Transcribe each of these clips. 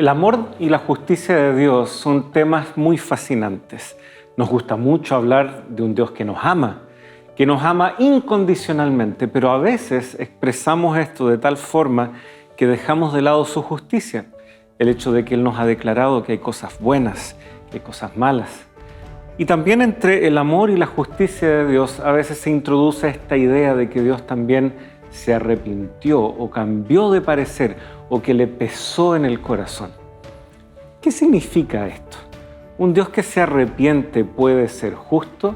El amor y la justicia de Dios son temas muy fascinantes. Nos gusta mucho hablar de un Dios que nos ama incondicionalmente, pero a veces expresamos esto de tal forma que dejamos de lado su justicia, el hecho de que Él nos ha declarado que hay cosas buenas, que hay cosas malas. Y también entre el amor y la justicia de Dios a veces se introduce esta idea de que Dios también se arrepintió o cambió de parecer o que le pesó en el corazón. ¿Qué significa esto? ¿Un Dios que se arrepiente puede ser justo?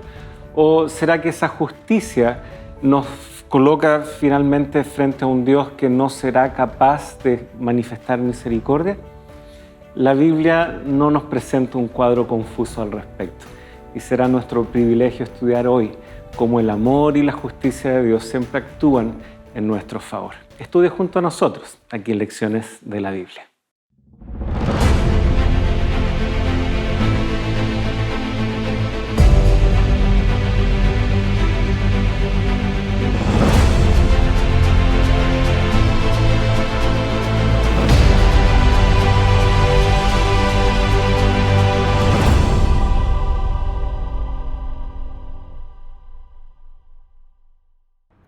¿O será que esa justicia nos coloca finalmente frente a un Dios que no será capaz de manifestar misericordia? La Biblia no nos presenta un cuadro confuso al respecto y será nuestro privilegio estudiar hoy cómo el amor y la justicia de Dios siempre actúan en nuestro favor. Estudie junto a nosotros aquí en Lecciones de la Biblia.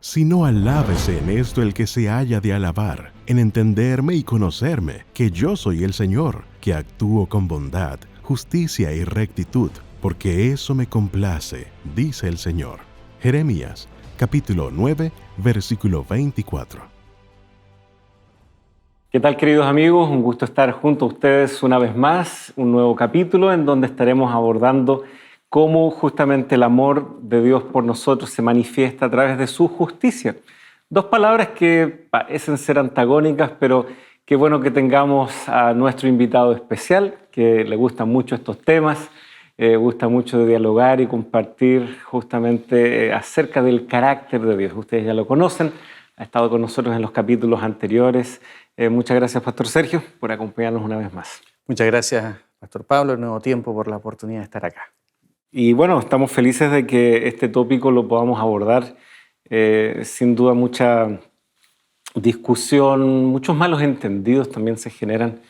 Sino alábese en esto el que se haya de alabar, en entenderme y conocerme, que yo soy el Señor, que actúo con bondad, justicia y rectitud, porque eso me complace, dice el Señor. Jeremías, capítulo 9, versículo 24. ¿Qué tal, queridos amigos? Un gusto estar junto a ustedes una vez más, un nuevo capítulo en donde estaremos abordando cómo justamente el amor de Dios por nosotros se manifiesta a través de su justicia. Dos palabras que parecen ser antagónicas, pero qué bueno que tengamos a nuestro invitado especial, que le gustan mucho estos temas, gusta mucho dialogar y compartir justamente acerca del carácter de Dios. Ustedes ya lo conocen, ha estado con nosotros en los capítulos anteriores. Muchas gracias, Pastor Sergio, por acompañarnos una vez más. Muchas gracias, Pastor Pablo, Nuevo Tiempo, por la oportunidad de estar acá. Y bueno, estamos felices de que este tópico lo podamos abordar. Sin duda mucha discusión, muchos malos entendidos también se generan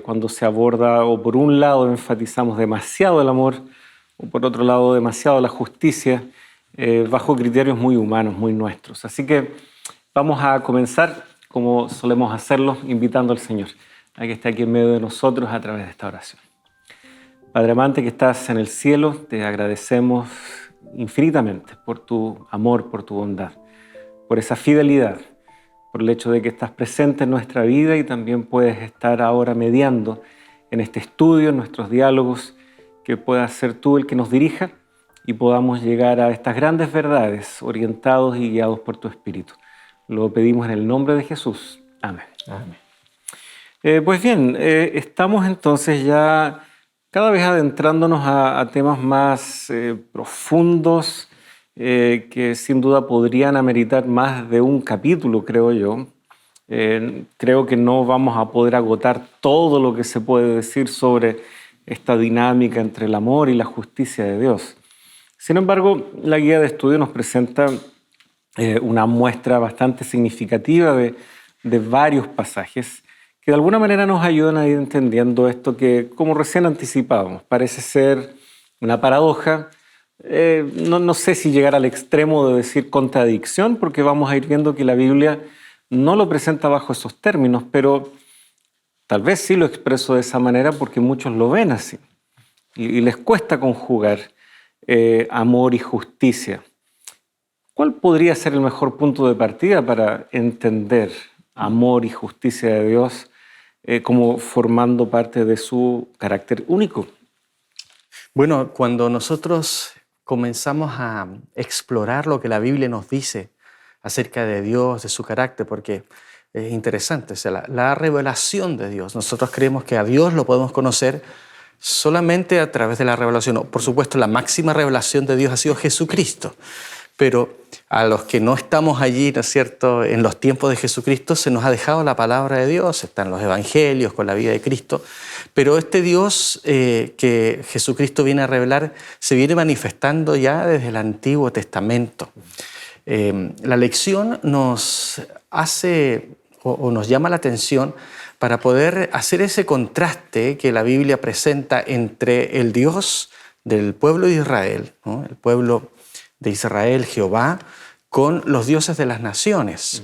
cuando se aborda, o por un lado enfatizamos demasiado el amor, o por otro lado demasiado la justicia, bajo criterios muy humanos, muy nuestros. Así que vamos a comenzar, como solemos hacerlo, invitando al Señor a que esté aquí en medio de nosotros a través de esta oración. Padre amante que estás en el cielo, te agradecemos infinitamente por tu amor, por tu bondad, por esa fidelidad, por el hecho de que estás presente en nuestra vida y también puedes estar ahora mediando en este estudio, en nuestros diálogos, que puedas ser tú el que nos dirija y podamos llegar a estas grandes verdades orientados y guiados por tu Espíritu. Lo pedimos en el nombre de Jesús. Amén. Amén. Pues bien, estamos entonces ya cada vez adentrándonos a temas más profundos que sin duda podrían ameritar más de un capítulo, creo yo. Creo que no vamos a poder agotar todo lo que se puede decir sobre esta dinámica entre el amor y la justicia de Dios. Sin embargo, la guía de estudio nos presenta una muestra bastante significativa de varios pasajes que de alguna manera nos ayudan a ir entendiendo esto que, como recién anticipábamos, parece ser una paradoja. No sé si llegar al extremo de decir contradicción, porque vamos a ir viendo que la Biblia no lo presenta bajo esos términos, pero tal vez sí lo expreso de esa manera porque muchos lo ven así y les cuesta conjugar amor y justicia. ¿Cuál podría ser el mejor punto de partida para entender amor y justicia de Dios como formando parte de su carácter único? Bueno, cuando nosotros comenzamos a explorar lo que la Biblia nos dice acerca de Dios, de su carácter, porque es interesante, o sea, la revelación de Dios. Nosotros creemos que a Dios lo podemos conocer solamente a través de la revelación. Por supuesto, la máxima revelación de Dios ha sido Jesucristo. Pero a los que no estamos allí, ¿no es cierto?, en los tiempos de Jesucristo, se nos ha dejado la palabra de Dios, están los evangelios con la vida de Cristo, pero este Dios que Jesucristo viene a revelar se viene manifestando ya desde el Antiguo Testamento. La lección nos hace o nos llama la atención para poder hacer ese contraste que la Biblia presenta entre el Dios del pueblo de Israel, ¿no? El pueblo de Israel, Jehová, con los dioses de las naciones.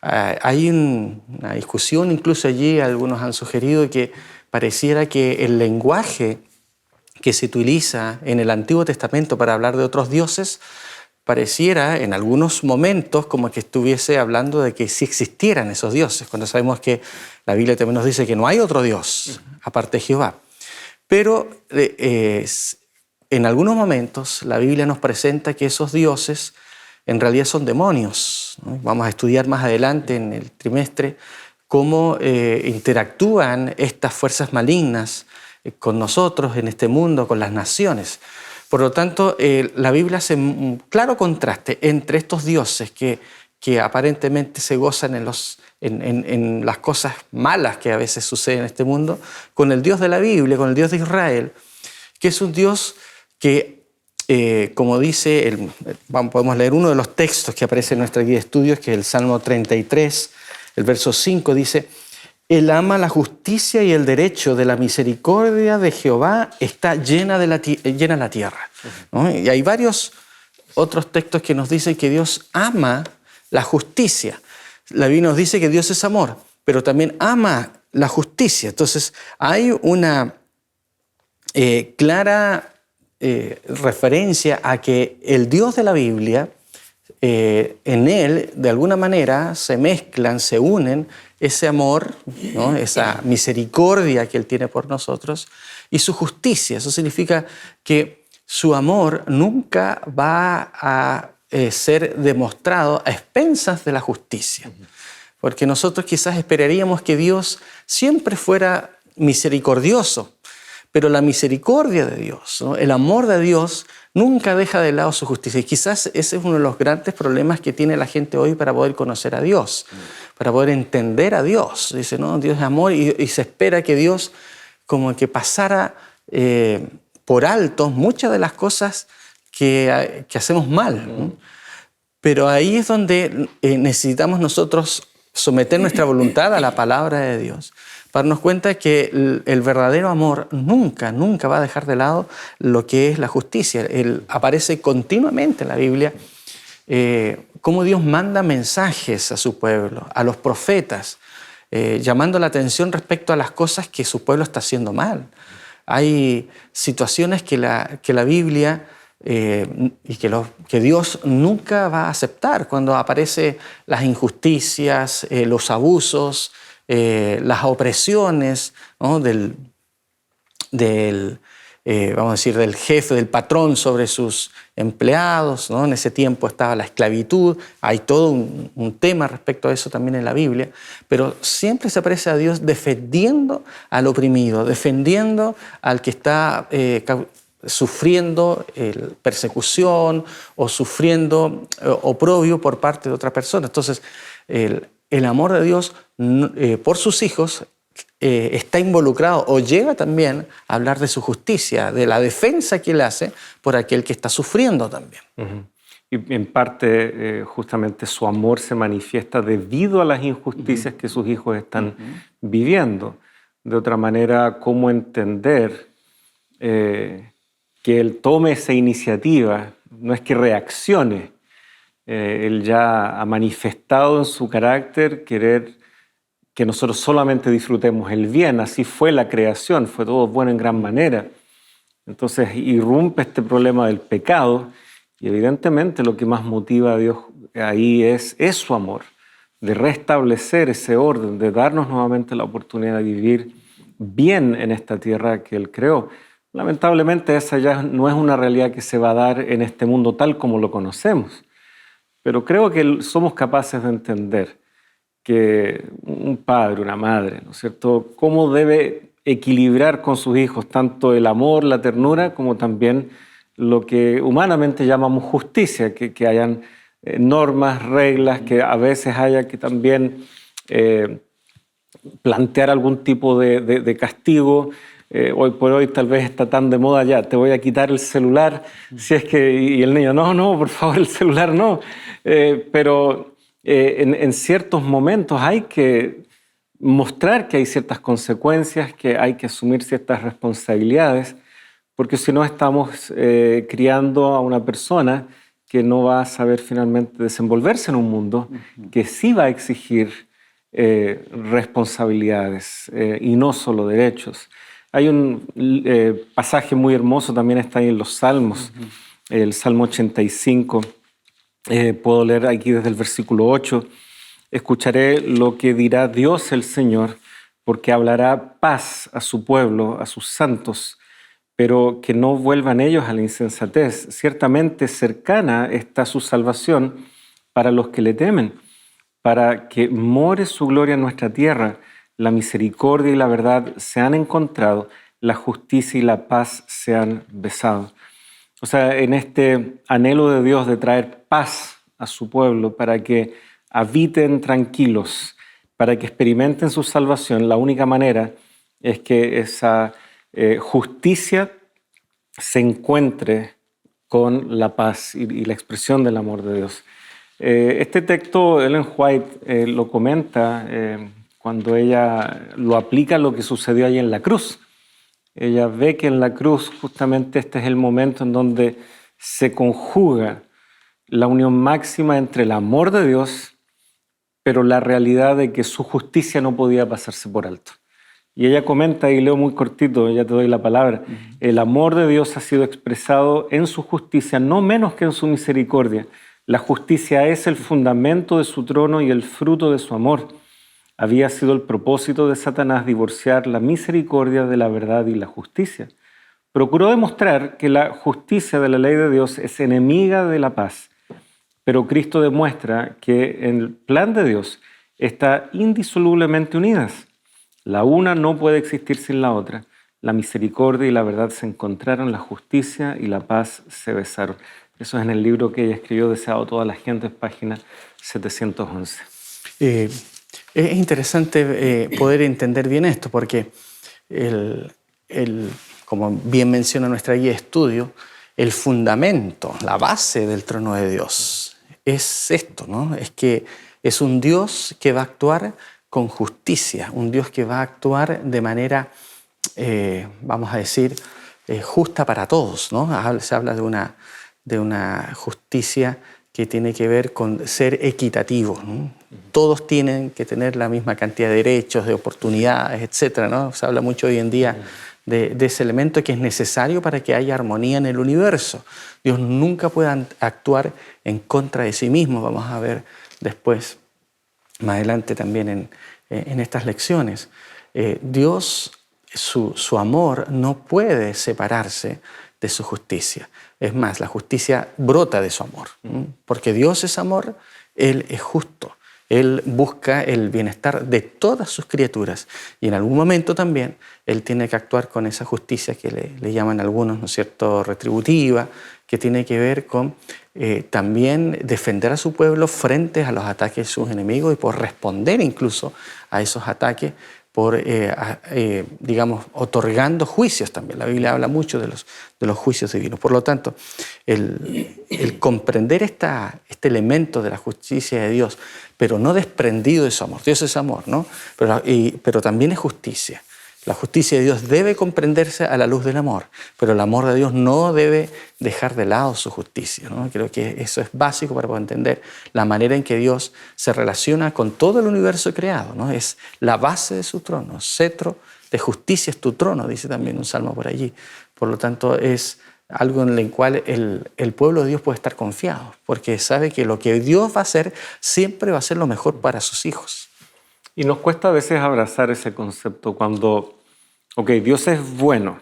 Hay una discusión, incluso allí algunos han sugerido que pareciera que el lenguaje que se utiliza en el Antiguo Testamento para hablar de otros dioses pareciera en algunos momentos como que estuviese hablando de que sí existieran esos dioses, cuando sabemos que la Biblia también nos dice que no hay otro Dios aparte de Jehová. Pero en algunos momentos la Biblia nos presenta que esos dioses en realidad son demonios, ¿no? Vamos a estudiar más adelante en el trimestre cómo interactúan estas fuerzas malignas con nosotros en este mundo, con las naciones. Por lo tanto, la Biblia hace un claro contraste entre estos dioses que aparentemente se gozan en las cosas malas que a veces suceden en este mundo, con el Dios de la Biblia, con el Dios de Israel, que es un Dios que, como dice, podemos leer uno de los textos que aparece en nuestra guía de estudios, que es el Salmo 33, el verso 5, dice: Él ama la justicia y el derecho, de la misericordia de Jehová está llena la tierra. ¿No? Y hay varios otros textos que nos dicen que Dios ama la justicia. La Biblia nos dice que Dios es amor, pero también ama la justicia. Entonces hay una clara referencia a que el Dios de la Biblia, en Él, de alguna manera, se mezclan, se unen ese amor, ¿no? Esa misericordia que Él tiene por nosotros y su justicia. Eso significa que su amor nunca va a ser demostrado a expensas de la justicia. Porque nosotros quizás esperaríamos que Dios siempre fuera misericordioso, pero la misericordia de Dios, ¿no? El amor de Dios nunca deja de lado su justicia. Y quizás ese es uno de los grandes problemas que tiene la gente hoy para poder conocer a Dios, para poder entender a Dios. Dice, no, Dios es amor, y se espera que Dios como que pasara por alto muchas de las cosas que hacemos mal, ¿no? Pero ahí es donde necesitamos nosotros someter nuestra voluntad a la palabra de Dios, para darnos cuenta que el verdadero amor nunca va a dejar de lado lo que es la justicia. Él aparece continuamente en la Biblia, cómo Dios manda mensajes a su pueblo, a los profetas, llamando la atención respecto a las cosas que su pueblo está haciendo mal. Hay situaciones que la Biblia y que Dios nunca va a aceptar, cuando aparecen las injusticias, los abusos, las opresiones, ¿no? Vamos a decir, del jefe, del patrón sobre sus empleados, ¿no? En ese tiempo estaba la esclavitud, hay todo un tema respecto a eso también en la Biblia, pero siempre se aparece a Dios defendiendo al oprimido, defendiendo al que está sufriendo persecución o sufriendo oprobio por parte de otra persona. Entonces, el amor de Dios por sus hijos está involucrado o llega también a hablar de su justicia, de la defensa que Él hace por aquel que está sufriendo también. Uh-huh. Y en parte, justamente su amor se manifiesta debido a las injusticias que sus hijos están viviendo. De otra manera, ¿cómo entender que Él tome esa iniciativa? No es que reaccione. Él ya ha manifestado en su carácter querer que nosotros solamente disfrutemos el bien. Así fue la creación, fue todo bueno en gran manera. Entonces irrumpe este problema del pecado y evidentemente lo que más motiva a Dios ahí es su amor, de restablecer ese orden, de darnos nuevamente la oportunidad de vivir bien en esta tierra que Él creó. Lamentablemente esa ya no es una realidad que se va a dar en este mundo tal como lo conocemos, pero creo que somos capaces de entender que un padre, una madre, ¿no es cierto?, cómo debe equilibrar con sus hijos tanto el amor, la ternura, como también lo que humanamente llamamos justicia, que hayan normas, reglas, que a veces haya que también plantear algún tipo de castigo. Hoy por hoy tal vez está tan de moda ya, te voy a quitar el celular, si es que, y el niño, no, por favor, el celular no. Pero en ciertos momentos hay que mostrar que hay ciertas consecuencias, que hay que asumir ciertas responsabilidades, porque si no estamos criando a una persona que no va a saber finalmente desenvolverse en un mundo que sí va a exigir responsabilidades y no solo derechos. Hay un pasaje muy hermoso, también está ahí en los Salmos, el Salmo 85, puedo leer aquí desde el versículo 8, escucharé lo que dirá Dios el Señor, porque hablará paz a su pueblo, a sus santos, pero que no vuelvan ellos a la insensatez. Ciertamente cercana está su salvación para los que le temen, para que more su gloria en nuestra tierra. La misericordia y la verdad se han encontrado, la justicia y la paz se han besado. O sea, en este anhelo de Dios de traer paz a su pueblo para que habiten tranquilos, para que experimenten su salvación, la única manera es que esa justicia se encuentre con la paz y la expresión del amor de Dios. Este texto Ellen White lo comenta cuando ella lo aplica a lo que sucedió ahí en la cruz. Ella ve que en la cruz justamente este es el momento en donde se conjuga la unión máxima entre el amor de Dios, pero la realidad de que su justicia no podía pasarse por alto. Y ella comenta, y leo muy cortito, ya te doy la palabra, el amor de Dios ha sido expresado en su justicia, no menos que en su misericordia. La justicia es el fundamento de su trono y el fruto de su amor. Había sido el propósito de Satanás divorciar la misericordia de la verdad y la justicia. Procuró demostrar que la justicia de la ley de Dios es enemiga de la paz, pero Cristo demuestra que en el plan de Dios está indisolublemente unidas. La una no puede existir sin la otra. La misericordia y la verdad se encontraron, la justicia y la paz se besaron. Eso es en el libro que ella escribió, Deseado a toda la gente, página 711. Es interesante poder entender bien esto, porque como bien menciona nuestra guía de estudio, el fundamento, la base del trono de Dios es esto, ¿no? Es que es un Dios que va a actuar con justicia, un Dios que va a actuar de manera, vamos a decir, justa para todos, ¿no? Se habla de una justicia que tiene que ver con ser equitativo, ¿no? Todos tienen que tener la misma cantidad de derechos, de oportunidades, etc., ¿no? Se habla mucho hoy en día de ese elemento que es necesario para que haya armonía en el universo. Dios nunca puede actuar en contra de sí mismo, vamos a ver después, más adelante también en estas lecciones. Dios, su amor no puede separarse de su justicia. Es más, la justicia brota de su amor, porque Dios es amor, Él es justo. Él busca el bienestar de todas sus criaturas y en algún momento también Él tiene que actuar con esa justicia que le llaman algunos, ¿no es cierto?, retributiva, que tiene que ver con también defender a su pueblo frente a los ataques de sus enemigos y por responder incluso a esos ataques, por, digamos, otorgando juicios también. La Biblia habla mucho de los juicios divinos. Por lo tanto, el comprender este elemento de la justicia de Dios, pero no desprendido de su amor. Dios es amor, ¿no? Pero también es justicia. La justicia de Dios debe comprenderse a la luz del amor, pero el amor de Dios no debe dejar de lado su justicia, ¿no? Creo que eso es básico para poder entender la manera en que Dios se relaciona con todo el universo creado, ¿no? Es la base de su trono, cetro de justicia es tu trono, dice también un salmo por allí. Por lo tanto, es algo en el cual el pueblo de Dios puede estar confiado, porque sabe que lo que Dios va a hacer siempre va a ser lo mejor para sus hijos. Y nos cuesta a veces abrazar ese concepto cuando, Dios es bueno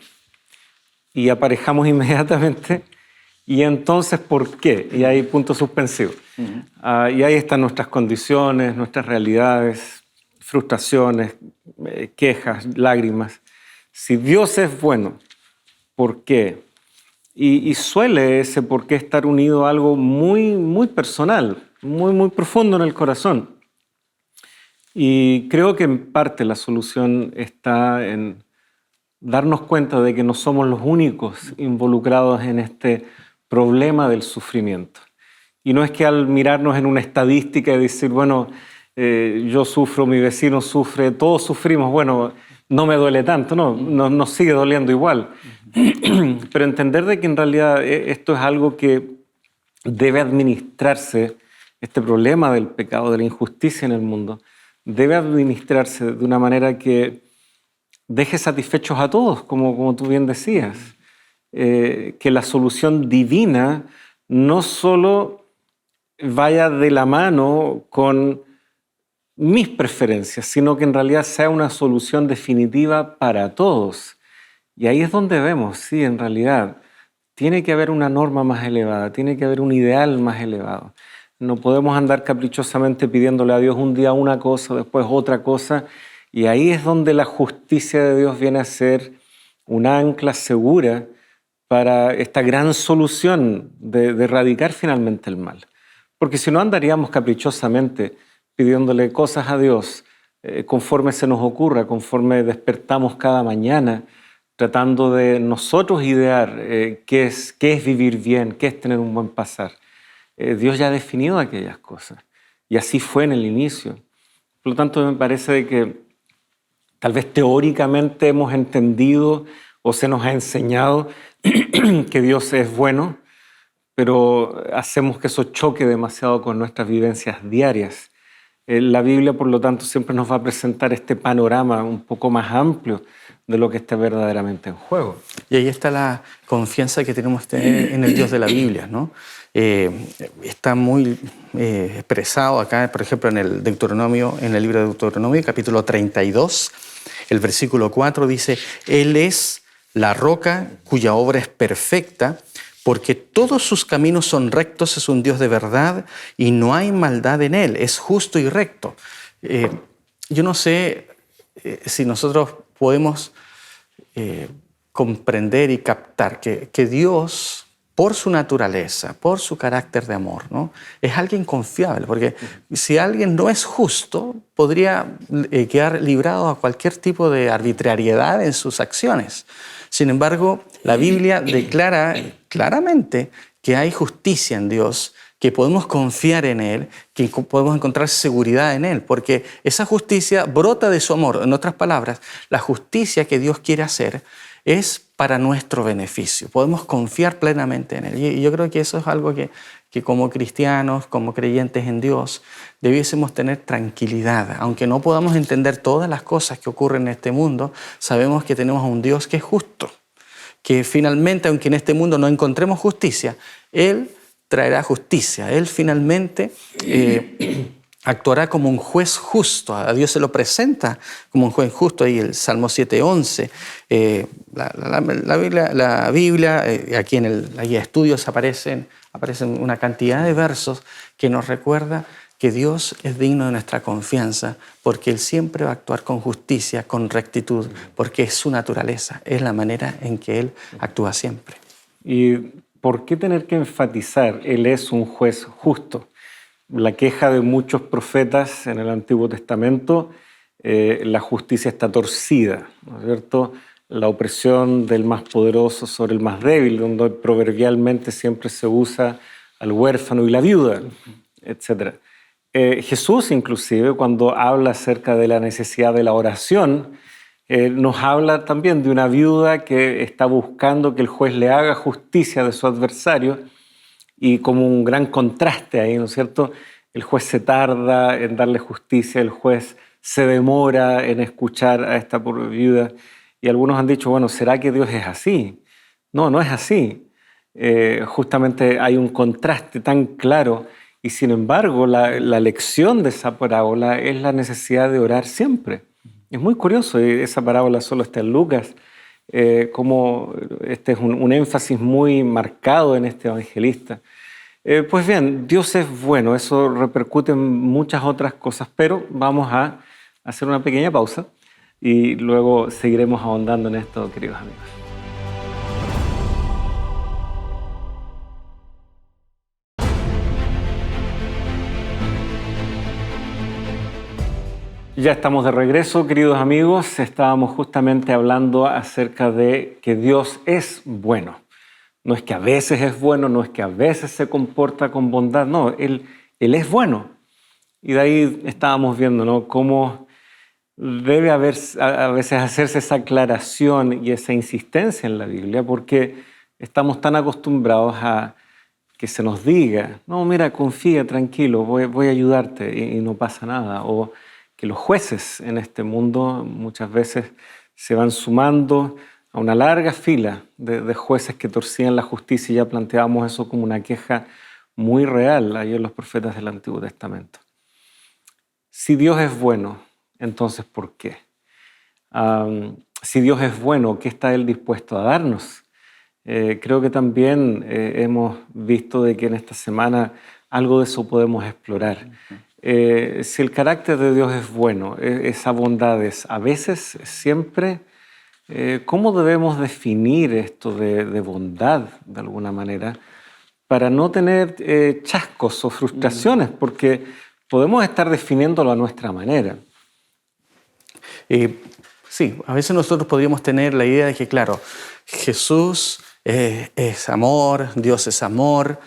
y aparejamos inmediatamente y entonces ¿por qué? Y hay puntos suspensivos. Y ahí están nuestras condiciones, nuestras realidades, frustraciones, quejas, lágrimas. Si Dios es bueno, ¿por qué? Y suele ese por qué estar unido a algo muy, muy personal, muy, muy profundo en el corazón. Y creo que en parte la solución está en darnos cuenta de que no somos los únicos involucrados en este problema del sufrimiento. Y no es que al mirarnos en una estadística y decir, bueno, yo sufro, mi vecino sufre, todos sufrimos, bueno, no me duele tanto, no, nos sigue doliendo igual. Pero entender de que en realidad esto es algo que debe administrarse, este problema del pecado, de la injusticia en el mundo, debe administrarse de una manera que deje satisfechos a todos, como tú bien decías. Que la solución divina no solo vaya de la mano con mis preferencias, sino que en realidad sea una solución definitiva para todos. Y ahí es donde vemos, sí, en realidad, tiene que haber una norma más elevada, tiene que haber un ideal más elevado. No podemos andar caprichosamente pidiéndole a Dios un día una cosa, después otra cosa, y ahí es donde la justicia de Dios viene a ser una ancla segura para esta gran solución de erradicar finalmente el mal. Porque si no andaríamos caprichosamente pidiéndole cosas a Dios conforme se nos ocurra, conforme despertamos cada mañana, tratando de nosotros idear qué es vivir bien, qué es tener un buen pasar. Dios ya ha definido aquellas cosas y así fue en el inicio. Por lo tanto, me parece de que tal vez teóricamente hemos entendido o se nos ha enseñado que Dios es bueno, pero hacemos que eso choque demasiado con nuestras vivencias diarias. La Biblia, por lo tanto, siempre nos va a presentar este panorama un poco más amplio de lo que está verdaderamente en juego. Y ahí está la confianza que tenemos que tener en el Dios de la Biblia, ¿no? Está muy expresado acá, por ejemplo, en el Deuteronomio, en el libro de Deuteronomio, capítulo 32, el versículo 4 dice: Él es la roca cuya obra es perfecta, porque todos sus caminos son rectos, es un Dios de verdad y no hay maldad en Él, es justo y recto. Yo no sé si nosotros podemos comprender y captar que Dios, por su naturaleza, por su carácter de amor, ¿no?, es alguien confiable, porque si alguien no es justo, podría quedar librado a cualquier tipo de arbitrariedad en sus acciones. Sin embargo, la Biblia declara claramente que hay justicia en Dios, que podemos confiar en Él, que podemos encontrar seguridad en Él, porque esa justicia brota de su amor. En otras palabras, la justicia que Dios quiere hacer es para nuestro beneficio. Podemos confiar plenamente en Él. Y yo creo que eso es algo que como cristianos, como creyentes en Dios, debiésemos tener tranquilidad. Aunque no podamos entender todas las cosas que ocurren en este mundo, sabemos que tenemos a un Dios que es justo, que finalmente, aunque en este mundo no encontremos justicia, Él traerá justicia. Él finalmente actuará como un juez justo. A Dios se lo presenta como un juez justo. Ahí el Salmo 7:11. La Biblia, aquí en la guía de estudios aparecen una cantidad de versos que nos recuerda que Dios es digno de nuestra confianza, porque Él siempre va a actuar con justicia, con rectitud, porque es su naturaleza, es la manera en que Él actúa siempre. ¿Y por qué tener que enfatizar Él es un juez justo? La queja de muchos profetas en el Antiguo Testamento, la justicia está torcida, ¿no es cierto? La opresión del más poderoso sobre el más débil, donde proverbialmente siempre se usa al huérfano y la viuda, etc. Jesús, inclusive, cuando habla acerca de la necesidad de la oración, nos habla también de una viuda que está buscando que el juez le haga justicia de su adversario, y como un gran contraste ahí, ¿no es cierto? El juez se tarda en darle justicia, el juez se demora en escuchar a esta pobre viuda, y algunos han dicho, bueno, ¿será que Dios es así? No, no es así. Justamente hay un contraste tan claro, y sin embargo la lección de esa parábola es la necesidad de orar siempre. Es muy curioso, y esa parábola solo está en Lucas, como este es un énfasis muy marcado en este evangelista. Pues bien, Dios es bueno, eso repercute en muchas otras cosas, pero vamos a hacer una pequeña pausa y luego seguiremos ahondando en esto, queridos amigos. Ya estamos de regreso, queridos amigos. Estábamos justamente hablando acerca de que Dios es bueno. No es que a veces es bueno, no es que a veces se comporta con bondad, no, Él es bueno. Y de ahí estábamos viendo, ¿no?, cómo debe haber a veces hacerse esa aclaración y esa insistencia en la Biblia, porque estamos tan acostumbrados a que se nos diga, no, mira, confía, tranquilo, voy a ayudarte y no pasa nada. O que los jueces en este mundo muchas veces se van sumando a una larga fila de jueces que torcían la justicia, y ya planteábamos eso como una queja muy real ahí en los profetas del Antiguo Testamento. Si Dios es bueno, entonces ¿por qué? Si Dios es bueno, ¿qué está Él dispuesto a darnos? Creo que también hemos visto de que en esta semana algo de eso podemos explorar. Si el carácter de Dios es bueno, esa bondad es a veces, siempre, ¿cómo debemos definir esto de bondad de alguna manera para no tener chascos o frustraciones? Porque podemos estar definiéndolo a nuestra manera. Sí, a veces nosotros podríamos tener la idea de que, claro, Jesús es amor, Dios es amor,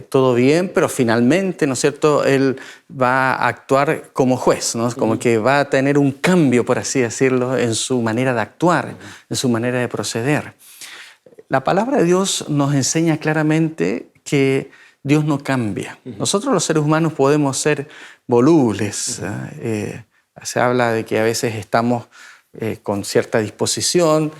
todo bien, pero finalmente, ¿no es cierto?, Él va a actuar como juez, ¿no? Como que va a tener un cambio, por así decirlo, en su manera de actuar, en su manera de proceder. La palabra de Dios nos enseña claramente que Dios no cambia. Nosotros los seres humanos podemos ser volubles. Se habla de que a veces estamos con cierta disposición,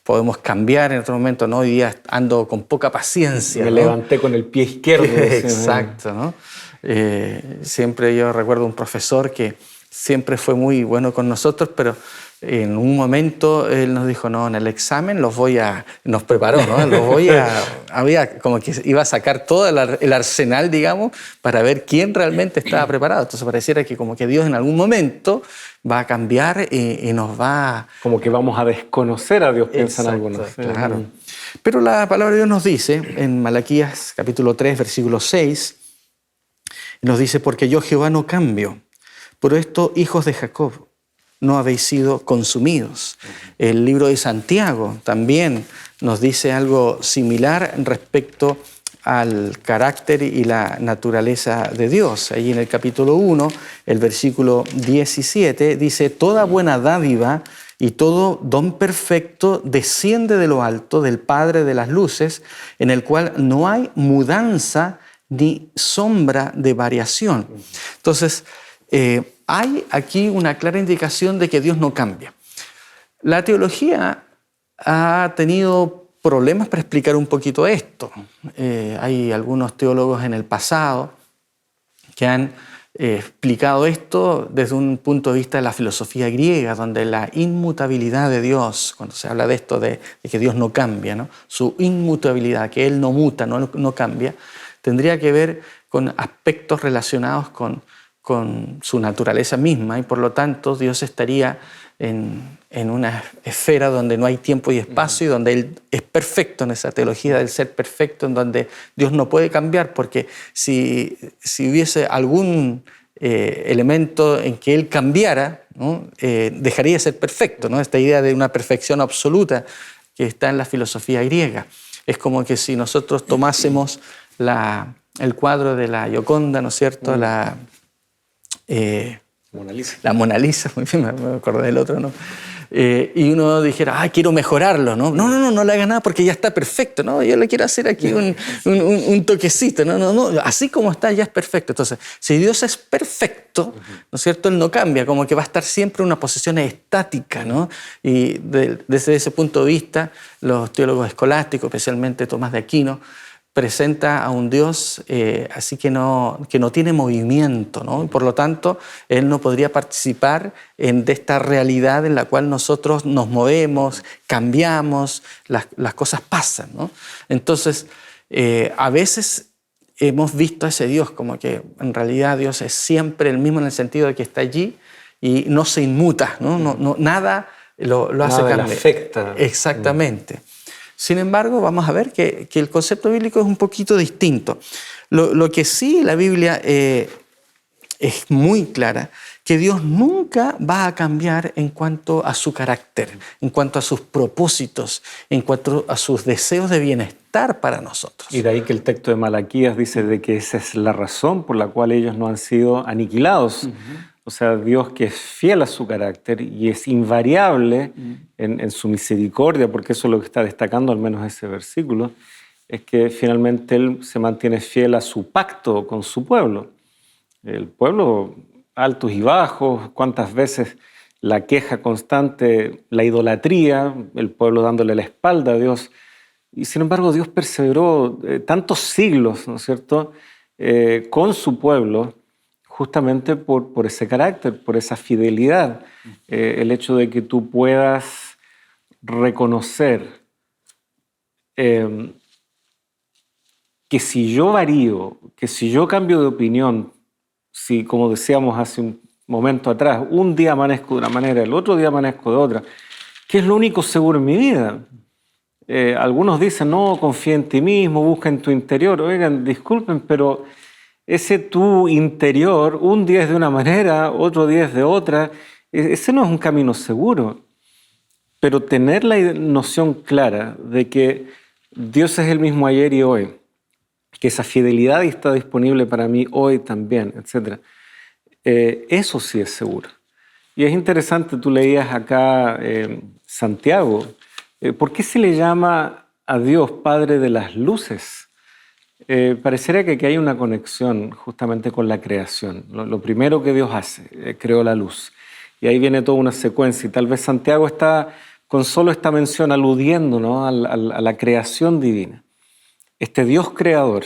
podemos cambiar en otro momento, ¿no? Hoy día ando con poca paciencia. Me levanté con el pie izquierdo. Exacto, ¿no? Siempre yo recuerdo un profesor que siempre fue muy bueno con nosotros, pero en un momento él nos dijo, no, en el examen nos preparó, ¿no? Había como que iba a sacar todo el arsenal, digamos, para ver quién realmente estaba preparado. Entonces pareciera que como que Dios en algún momento va a cambiar y nos va... Como que vamos a desconocer a Dios, piensan algunos. Claro. Pero la palabra de Dios nos dice, en Malaquías capítulo 3, versículo 6, nos dice, porque yo Jehová no cambio, por esto, hijos de Jacob, no habéis sido consumidos. El libro de Santiago también nos dice algo similar respecto al carácter y la naturaleza de Dios. Allí en el capítulo 1, el versículo 17, dice, toda buena dádiva y todo don perfecto desciende de lo alto, del Padre de las luces, en el cual no hay mudanza ni sombra de variación. Entonces, hay aquí una clara indicación de que Dios no cambia. La teología ha tenido problemas para explicar un poquito esto. Hay algunos teólogos en el pasado que han explicado esto desde un punto de vista de la filosofía griega, donde la inmutabilidad de Dios, cuando se habla de esto de que Dios no cambia, ¿no?, su inmutabilidad, que Él no muta, no cambia, tendría que ver con aspectos relacionados con su naturaleza misma, y por lo tanto Dios estaría en una esfera donde no hay tiempo y espacio, y donde Él es perfecto, en esa teología del ser perfecto, en donde Dios no puede cambiar, porque si hubiese algún elemento en que Él cambiara, ¿no?, dejaría de ser perfecto, ¿no? Esta idea de una perfección absoluta que está en la filosofía griega. Es como que si nosotros tomásemos el cuadro de la Gioconda, ¿no es cierto?, la Mona Lisa, muy bien, me acordé del otro, ¿no? Y uno dijera, quiero mejorarlo, ¿no? No le haga nada porque ya está perfecto, ¿no? Yo le quiero hacer aquí un toquecito, no, así como está ya es perfecto. Entonces, si Dios es perfecto, ¿no es cierto?, Él no cambia, como que va a estar siempre en una posición estática, ¿no? Y desde ese punto de vista, los teólogos escolásticos, especialmente Tomás de Aquino, presenta a un Dios así que no tiene movimiento, ¿no? Y por lo tanto, Él no podría participar de esta realidad en la cual nosotros nos movemos, cambiamos, las cosas pasan, ¿no? Entonces, a veces hemos visto a ese Dios como que en realidad Dios es siempre el mismo en el sentido de que está allí y no se inmuta, ¿no? Nada lo hace cambiar. Le afecta. Exactamente. Sin embargo, vamos a ver que el concepto bíblico es un poquito distinto. Lo que sí la Biblia es muy clara, que Dios nunca va a cambiar en cuanto a su carácter, en cuanto a sus propósitos, en cuanto a sus deseos de bienestar para nosotros. Y de ahí que el texto de Malaquías dice de que esa es la razón por la cual ellos no han sido aniquilados. O sea, Dios que es fiel a su carácter y es invariable en su misericordia, porque eso es lo que está destacando al menos ese versículo, es que finalmente Él se mantiene fiel a su pacto con su pueblo. El pueblo, altos y bajos, cuántas veces la queja constante, la idolatría, el pueblo dándole la espalda a Dios. Y sin embargo Dios perseveró tantos siglos, ¿no es cierto?, con su pueblo, justamente por ese carácter, por esa fidelidad. El hecho de que tú puedas reconocer que si yo varío, que si yo cambio de opinión, si, como decíamos hace un momento atrás, un día amanezco de una manera, el otro día amanezco de otra, ¿qué es lo único seguro en mi vida? Algunos dicen, no, confía en ti mismo, busca en tu interior. Oigan, disculpen, pero ese tu interior, un día es de una manera, otro día es de otra, ese no es un camino seguro. Pero tener la noción clara de que Dios es el mismo ayer y hoy, que esa fidelidad está disponible para mí hoy también, etc. Eso sí es seguro. Y es interesante, tú leías acá Santiago. ¿Por qué se le llama a Dios Padre de las luces? Parecería que aquí hay una conexión justamente con la creación. Lo primero que Dios hace, creó la luz. Y ahí viene toda una secuencia. Y tal vez Santiago está con solo esta mención aludiendo, ¿no?, a la creación divina. Este Dios creador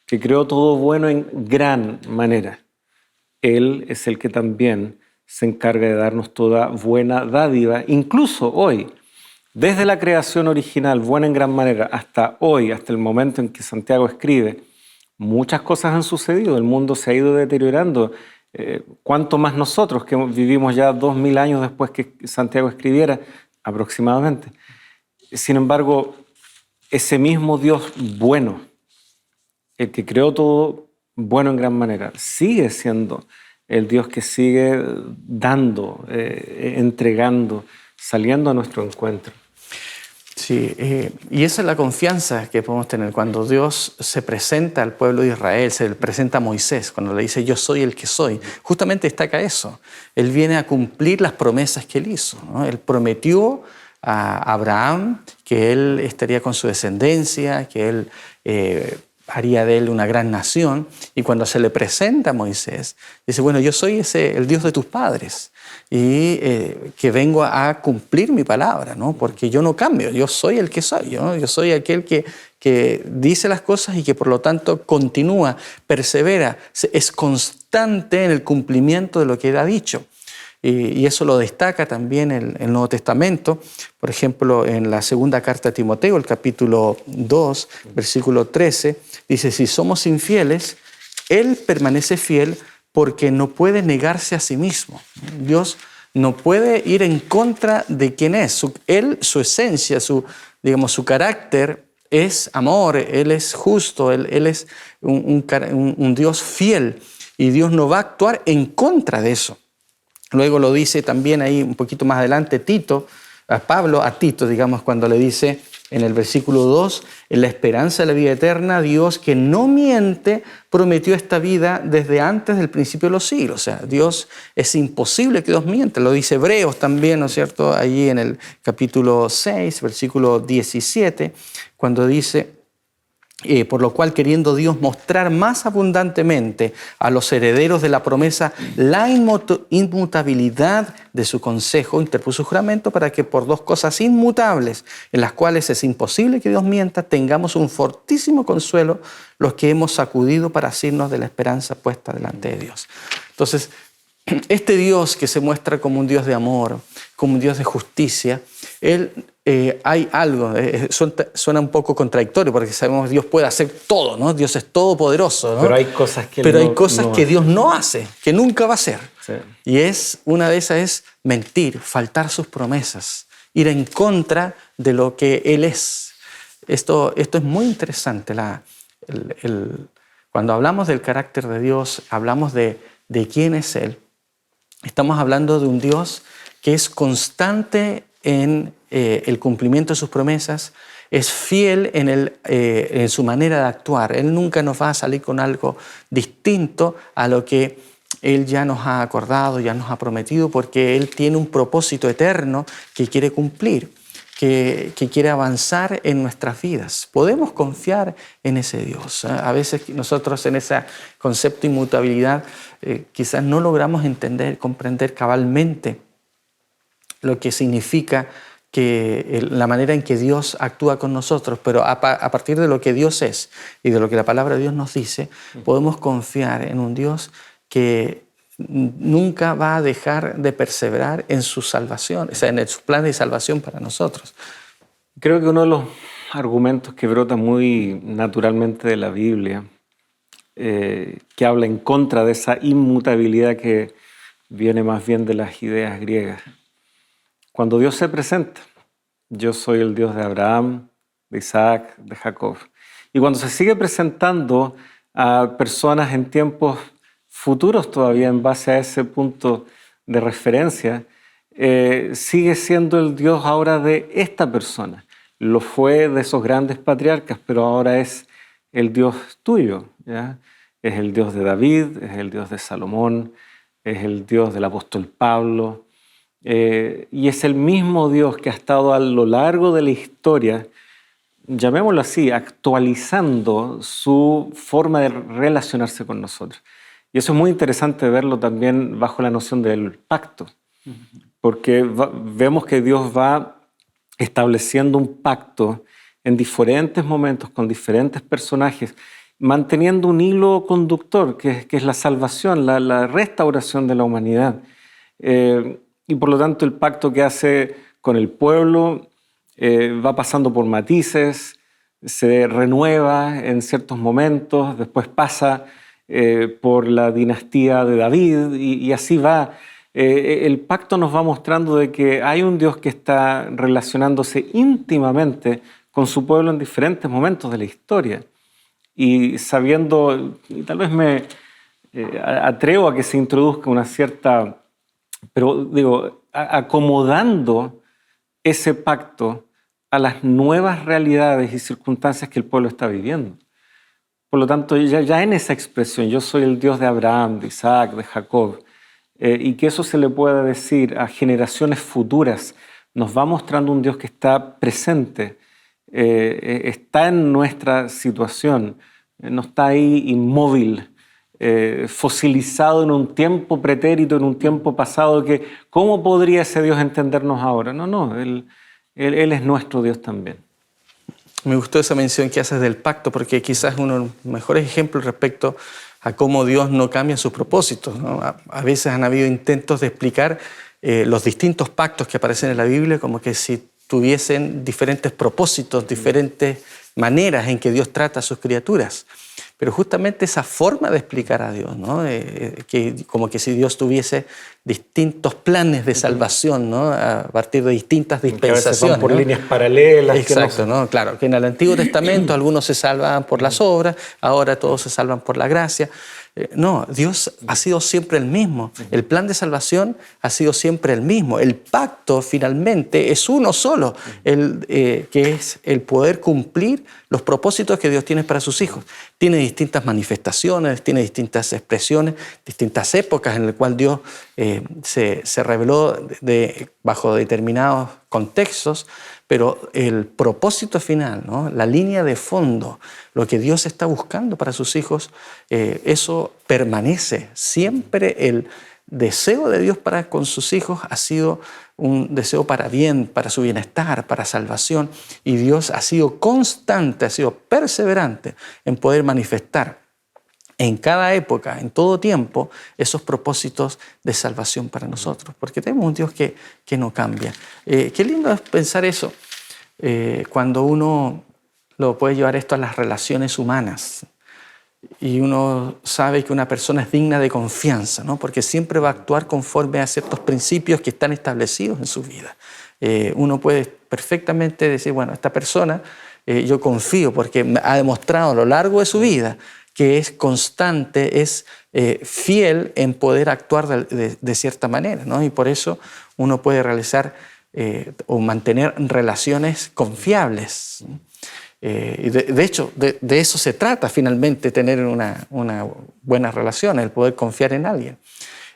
que creó todo bueno en gran manera, Él es el que también se encarga de darnos toda buena dádiva, incluso hoy. Desde la creación original, buena en gran manera, hasta hoy, hasta el momento en que Santiago escribe, muchas cosas han sucedido, el mundo se ha ido deteriorando. ¿Cuánto más nosotros que vivimos ya 2000 años después que Santiago escribiera, aproximadamente? Sin embargo, ese mismo Dios bueno, el que creó todo bueno en gran manera, sigue siendo el Dios que sigue dando, entregando, saliendo a nuestro encuentro. Sí, y esa es la confianza que podemos tener cuando Dios se presenta al pueblo de Israel, se le presenta a Moisés, cuando le dice yo soy el que soy. Justamente destaca eso. Él viene a cumplir las promesas que él hizo, ¿no? Él prometió a Abraham que él estaría con su descendencia, que él haría de él una gran nación. Y cuando se le presenta a Moisés, dice, bueno, yo soy el Dios de tus padres. Y que vengo a cumplir mi palabra, ¿no? Porque yo no cambio, yo soy el que soy, ¿no? Yo soy aquel que dice las cosas y que por lo tanto continúa, persevera, es constante en el cumplimiento de lo que él ha dicho. Y eso lo destaca también el Nuevo Testamento, por ejemplo, en la segunda carta a Timoteo, el capítulo 2, versículo 13, dice, si somos infieles, Él permanece fiel porque no puede negarse a sí mismo. Dios no puede ir en contra de quién es. Él, su esencia, su carácter es amor, Él es justo, Él es un Dios fiel y Dios no va a actuar en contra de eso. Luego lo dice también ahí un poquito más adelante Pablo a Tito, cuando le dice en el versículo 2, en la esperanza de la vida eterna, Dios que no miente, prometió esta vida desde antes del principio de los siglos. O sea, Dios, es imposible que Dios miente. Lo dice Hebreos también, ¿no es cierto? Allí en el capítulo 6, versículo 17, cuando dice, por lo cual queriendo Dios mostrar más abundantemente a los herederos de la promesa la inmutabilidad de su consejo, interpuso juramento para que por dos cosas inmutables, en las cuales es imposible que Dios mienta, tengamos un fortísimo consuelo los que hemos sacudido para asirnos de la esperanza puesta delante de Dios. Entonces, este Dios que se muestra como un Dios de amor, como un Dios de justicia, hay algo, suena un poco contradictorio porque sabemos que Dios puede hacer todo, ¿no? Dios es todopoderoso, ¿no? Pero hay cosas que, que Dios no hace, que nunca va a hacer. Sí. Y una de esas es mentir, faltar sus promesas, ir en contra de lo que Él es. Esto es muy interesante. Cuando hablamos del carácter de Dios, hablamos de de quién es Él, estamos hablando de un Dios que es constante en el cumplimiento de sus promesas, es fiel en su manera de actuar. Él nunca nos va a salir con algo distinto a lo que Él ya nos ha acordado, ya nos ha prometido, porque Él tiene un propósito eterno que quiere cumplir, que quiere avanzar en nuestras vidas. Podemos confiar en ese Dios. A veces nosotros en ese concepto de inmutabilidad quizás no logramos entender, comprender cabalmente lo que significa la manera en que Dios actúa con nosotros, pero a partir de lo que Dios es y de lo que la palabra de Dios nos dice, podemos confiar en un Dios que nunca va a dejar de perseverar en su salvación, o sea, en su plan de salvación para nosotros. Creo que uno de los argumentos que brota muy naturalmente de la Biblia, que habla en contra de esa inmutabilidad que viene más bien de las ideas griegas. Cuando Dios se presenta, yo soy el Dios de Abraham, de Isaac, de Jacob. Y cuando se sigue presentando a personas en tiempos futuros todavía en base a ese punto de referencia, sigue siendo el Dios ahora de esta persona. Lo fue de esos grandes patriarcas, pero ahora es el Dios tuyo, ¿ya? Es el Dios de David, es el Dios de Salomón, es el Dios del apóstol Pablo, y es el mismo Dios que ha estado a lo largo de la historia, llamémoslo así, actualizando su forma de relacionarse con nosotros. Y eso es muy interesante verlo también bajo la noción del pacto, porque vemos que Dios va estableciendo un pacto en diferentes momentos con diferentes personajes, manteniendo un hilo conductor, que es la salvación, la restauración de la humanidad. Y por lo tanto el pacto que hace con el pueblo va pasando por matices, se renueva en ciertos momentos, después pasa por la dinastía de David y así va. El pacto nos va mostrando de que hay un Dios que está relacionándose íntimamente con su pueblo en diferentes momentos de la historia. Y sabiendo, y tal vez me atrevo a que se introduzca una cierta, pero digo, acomodando ese pacto a las nuevas realidades y circunstancias que el pueblo está viviendo. Por lo tanto, ya en esa expresión, yo soy el Dios de Abraham, de Isaac, de Jacob, y que eso se le pueda decir a generaciones futuras, nos va mostrando un Dios que está presente, está en nuestra situación, no está ahí inmóvil, fosilizado en un tiempo pretérito, en un tiempo pasado, que ¿cómo podría ese Dios entendernos ahora? No, Él es nuestro Dios también. Me gustó esa mención que haces del pacto, porque quizás es uno de los mejores ejemplos respecto a cómo Dios no cambia sus propósitos, ¿no? A veces han habido intentos de explicar los distintos pactos que aparecen en la Biblia como que si tuviesen diferentes propósitos, diferentes maneras en que Dios trata a sus criaturas. Pero justamente esa forma de explicar a Dios, ¿no? Como que si Dios tuviese distintos planes de salvación, ¿no? A partir de distintas dispensaciones. Que a veces van por, ¿no?, líneas paralelas. Exacto, ¿no? Claro, que en el Antiguo Testamento algunos se salvan por las obras, ahora todos se salvan por la gracia. No, Dios ha sido siempre el mismo. El plan de salvación ha sido siempre el mismo. El pacto finalmente es uno solo, que es el poder cumplir los propósitos que Dios tiene para sus hijos. Tiene distintas manifestaciones, tiene distintas expresiones, distintas épocas en las cuales Dios se reveló bajo determinados contextos, pero el propósito final, ¿no? La línea de fondo, lo que Dios está buscando para sus hijos, eso permanece. Siempre el deseo de Dios para con sus hijos ha sido un deseo para bien, para su bienestar, para salvación, y Dios ha sido constante, ha sido perseverante en poder manifestar en cada época, en todo tiempo, esos propósitos de salvación para nosotros, porque tenemos un Dios que no cambia. Qué lindo es pensar eso, cuando uno lo puede llevar esto a las relaciones humanas y uno sabe que una persona es digna de confianza, ¿no? Porque siempre va a actuar conforme a ciertos principios que están establecidos en su vida. Uno puede perfectamente decir, bueno, esta persona yo confío porque ha demostrado a lo largo de su vida que es constante, es fiel en poder actuar de cierta manera, ¿no? Y por eso uno puede realizar o mantener relaciones confiables. Y de hecho, de eso se trata finalmente, tener una buena relación, el poder confiar en alguien.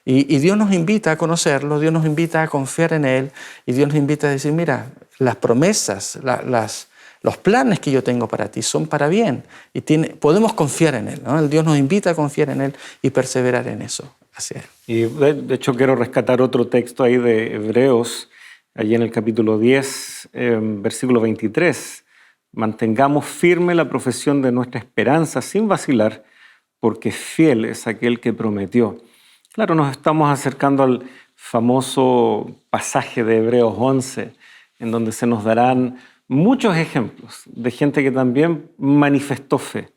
Y Dios nos invita a conocerlo, Dios nos invita a confiar en Él, y Dios nos invita a decir, mira, las promesas, los planes que yo tengo para ti son para bien, y podemos confiar en Él, ¿no? El Dios nos invita a confiar en Él y perseverar en eso, hacia Él. Y de hecho quiero rescatar otro texto ahí de Hebreos, allí en el capítulo 10, versículo 23. Mantengamos firme la profesión de nuestra esperanza sin vacilar, porque fiel es aquel que prometió. Claro, nos estamos acercando al famoso pasaje de Hebreos 11, en donde se nos darán muchos ejemplos de gente que también manifestó fe.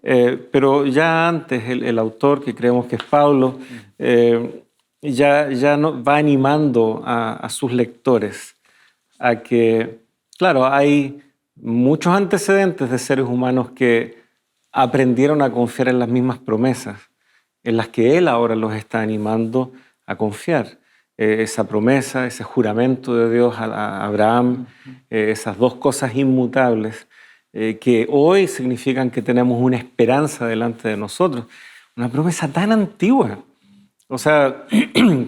Pero ya antes el autor, que creemos que es Pablo, ya va animando a sus lectores a que, claro, hay muchos antecedentes de seres humanos que aprendieron a confiar en las mismas promesas, en las que él ahora los está animando a confiar. Esa promesa, ese juramento de Dios a Abraham, esas dos cosas inmutables que hoy significan que tenemos una esperanza delante de nosotros. Una promesa tan antigua. O sea,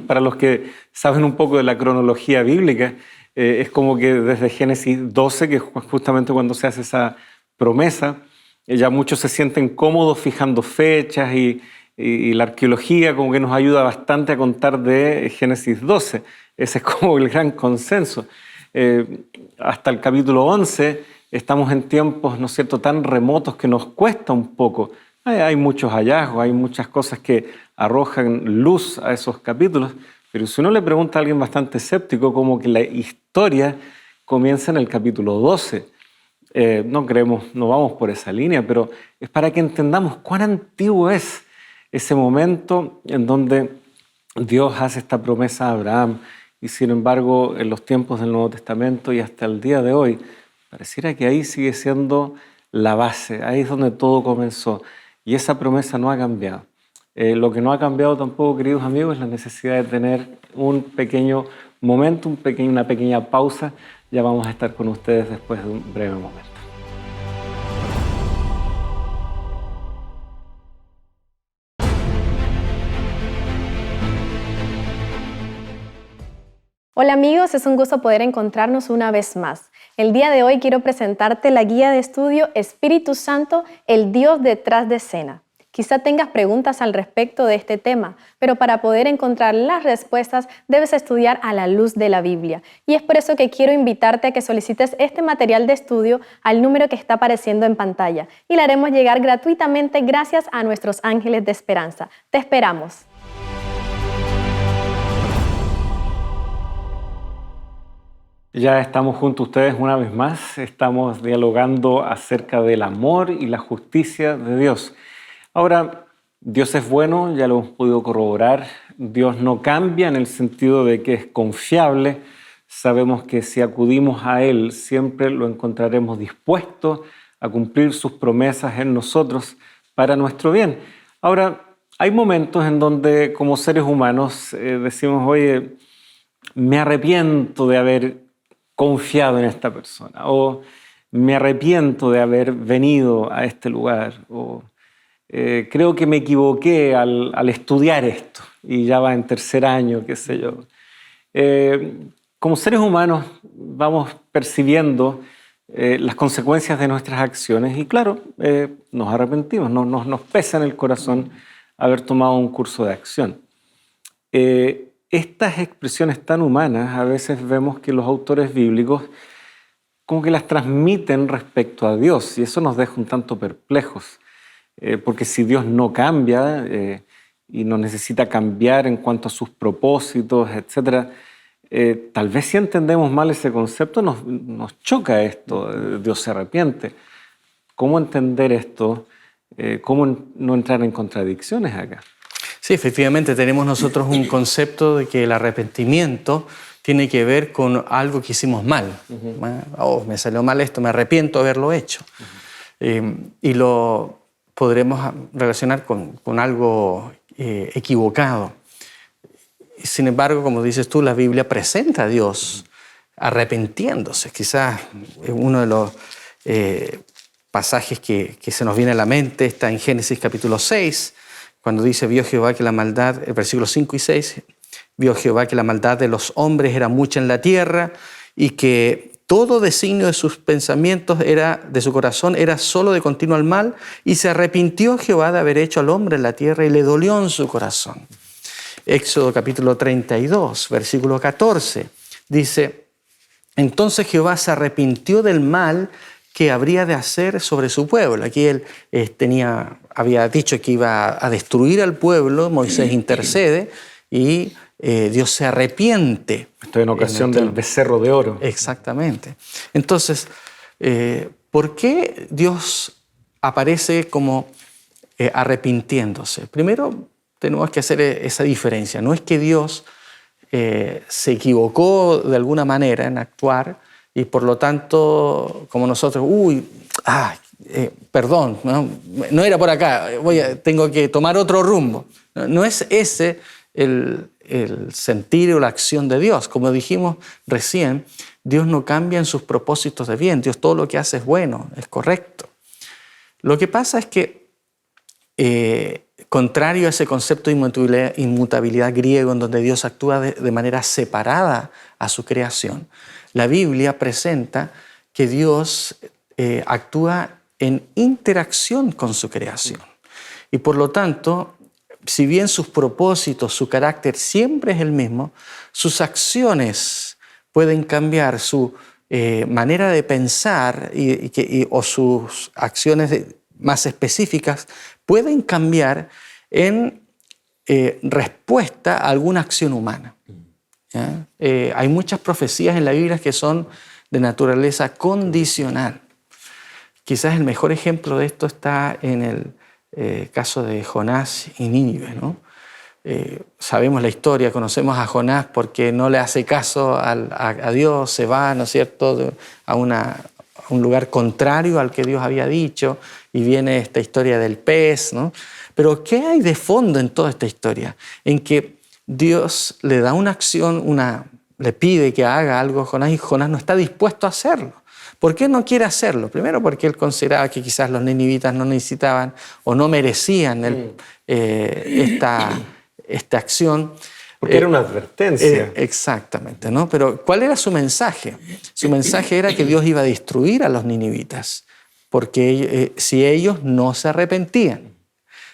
para los que saben un poco de la cronología bíblica, es como que desde Génesis 12, que es justamente cuando se hace esa promesa, ya muchos se sienten cómodos fijando fechas y la arqueología como que nos ayuda bastante a contar de Génesis 12. Ese es como el gran consenso. Hasta el capítulo 11 estamos en tiempos, ¿no es cierto?, tan remotos que nos cuesta un poco. Hay muchos hallazgos, hay muchas cosas que arrojan luz a esos capítulos, pero si uno le pregunta a alguien bastante escéptico, como que la historia comienza en el capítulo 12. No vamos por esa línea, pero es para que entendamos cuán antiguo es ese momento en donde Dios hace esta promesa a Abraham, y sin embargo en los tiempos del Nuevo Testamento y hasta el día de hoy, pareciera que ahí sigue siendo la base, ahí es donde todo comenzó, y esa promesa no ha cambiado. Lo que no ha cambiado tampoco, queridos amigos, es la necesidad de tener un pequeño momento, una pequeña pausa. Ya vamos a estar con ustedes después de un breve momento. Hola amigos, es un gusto poder encontrarnos una vez más. El día de hoy quiero presentarte la guía de estudio Espíritu Santo, el Dios detrás de escena. Quizá tengas preguntas al respecto de este tema, pero para poder encontrar las respuestas debes estudiar a la luz de la Biblia. Y es por eso que quiero invitarte a que solicites este material de estudio al número que está apareciendo en pantalla y le haremos llegar gratuitamente gracias a nuestros ángeles de esperanza. Te esperamos. Ya estamos junto a ustedes una vez más, estamos dialogando acerca del amor y la justicia de Dios. Ahora, Dios es bueno, ya lo hemos podido corroborar. Dios no cambia en el sentido de que es confiable. Sabemos que si acudimos a Él, siempre lo encontraremos dispuesto a cumplir sus promesas en nosotros para nuestro bien. Ahora, hay momentos en donde como seres humanos decimos, oye, me arrepiento de haber confiado en esta persona, o me arrepiento de haber venido a este lugar, o creo que me equivoqué al estudiar esto y ya va en tercer año, qué sé yo. Como seres humanos vamos percibiendo las consecuencias de nuestras acciones y claro, nos arrepentimos, nos pesa en el corazón haber tomado un curso de acción. Estas expresiones tan humanas a veces vemos que los autores bíblicos como que las transmiten respecto a Dios y eso nos deja un tanto perplejos. Porque si Dios no cambia y no necesita cambiar en cuanto a sus propósitos, etc., tal vez si entendemos mal ese concepto nos choca esto, Dios se arrepiente. ¿Cómo entender esto? ¿Cómo no entrar en contradicciones acá? Sí, efectivamente tenemos nosotros un concepto de que el arrepentimiento tiene que ver con algo que hicimos mal. Me salió mal esto, me arrepiento de haberlo hecho. podremos relacionar con algo equivocado. Sin embargo, como dices tú, la Biblia presenta a Dios arrepintiéndose. Quizás uno de los pasajes que se nos viene a la mente está en Génesis capítulo 6, cuando dice, vio Jehová que la maldad, versículos 5 y 6, vio Jehová que la maldad de los hombres era mucha en la tierra y que todo designio de sus pensamientos de su corazón era solo de continuo al mal, y se arrepintió Jehová de haber hecho al hombre en la tierra y le dolió en su corazón. Éxodo capítulo 32, versículo 14, dice, entonces Jehová se arrepintió del mal que habría de hacer sobre su pueblo. Aquí él había dicho que iba a destruir al pueblo, Moisés intercede y Dios se arrepiente. Esto en ocasión del becerro de oro. Exactamente. Entonces, ¿por qué Dios aparece como arrepintiéndose? Primero, tenemos que hacer esa diferencia. No es que Dios se equivocó de alguna manera en actuar y por lo tanto, como nosotros, perdón, no era por acá, tengo que tomar otro rumbo. No es ese el sentir o la acción de Dios. Como dijimos recién, Dios no cambia en sus propósitos de bien. Dios todo lo que hace es bueno, es correcto. Lo que pasa es que, contrario a ese concepto de inmutabilidad griego en donde Dios actúa de manera separada a su creación, la Biblia presenta que Dios actúa en interacción con su creación. Y por lo tanto, si bien sus propósitos, su carácter siempre es el mismo, sus acciones pueden cambiar, su manera de pensar o sus acciones más específicas pueden cambiar en respuesta a alguna acción humana. Hay muchas profecías en la Biblia que son de naturaleza condicional. Quizás el mejor ejemplo de esto está en el caso de Jonás y Nínive, ¿no? Sabemos la historia, conocemos a Jonás porque no le hace caso a Dios, se va, ¿no es cierto?, a un lugar contrario al que Dios había dicho, y viene esta historia del pez, ¿no? Pero ¿qué hay de fondo en toda esta historia? En que Dios le da una acción, le pide que haga algo a Jonás y Jonás no está dispuesto a hacerlo. ¿Por qué no quiere hacerlo? Primero porque él consideraba que quizás los ninivitas no necesitaban o no merecían esta acción. Porque era una advertencia. Exactamente, ¿no? Pero ¿cuál era su mensaje? Su mensaje era que Dios iba a destruir a los ninivitas, porque si ellos no se arrepentían.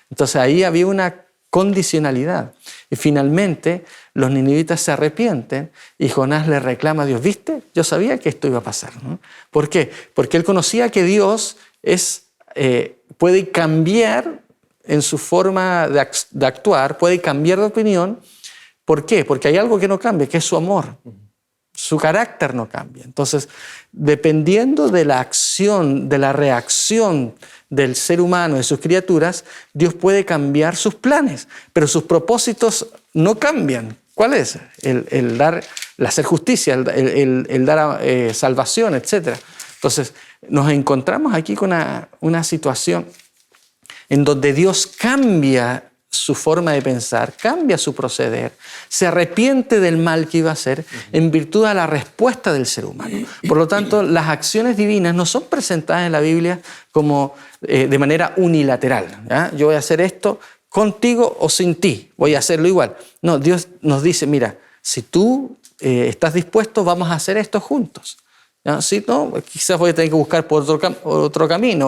Entonces ahí había una condicionalidad. Y finalmente los ninivitas se arrepienten y Jonás le reclama a Dios, ¿viste? Yo sabía que esto iba a pasar, ¿no? ¿Por qué? Porque él conocía que Dios puede cambiar en su forma de actuar, puede cambiar de opinión. ¿Por qué? Porque hay algo que no cambia, que es su amor. Su carácter no cambia. Entonces, dependiendo de la acción, de la reacción del ser humano, de sus criaturas, Dios puede cambiar sus planes, pero sus propósitos no cambian. ¿Cuál es? El hacer justicia, el dar salvación, etc. Entonces, nos encontramos aquí con una situación en donde Dios cambia su forma de pensar, cambia su proceder, se arrepiente del mal que iba a hacer en virtud de la respuesta del ser humano. Por lo tanto, las acciones divinas no son presentadas en la Biblia como de manera unilateral. ¿Ya? Yo voy a hacer esto contigo o sin ti, voy a hacerlo igual. No, Dios nos dice, mira, si tú estás dispuesto, vamos a hacer esto juntos. ¿Ya? Si no, quizás voy a tener que buscar por otro camino,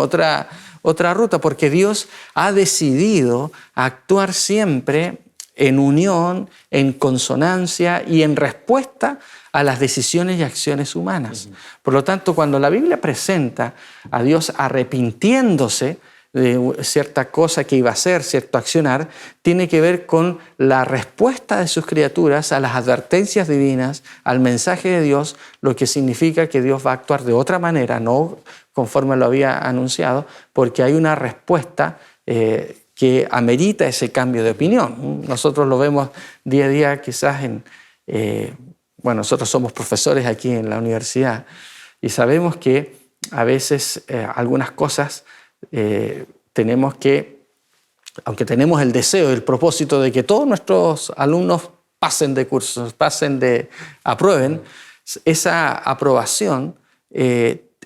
otra ruta, porque Dios ha decidido actuar siempre en unión, en consonancia y en respuesta a las decisiones y acciones humanas. Por lo tanto, cuando la Biblia presenta a Dios arrepintiéndose de cierta cosa que iba a hacer, cierto accionar, tiene que ver con la respuesta de sus criaturas a las advertencias divinas, al mensaje de Dios, lo que significa que Dios va a actuar de otra manera, no conforme lo había anunciado, porque hay una respuesta que amerita ese cambio de opinión. Nosotros lo vemos día a día quizás nosotros somos profesores aquí en la universidad y sabemos que a veces algunas cosas tenemos que, aunque tenemos el deseo, el propósito de que todos nuestros alumnos pasen de cursos, aprueben, esa aprobación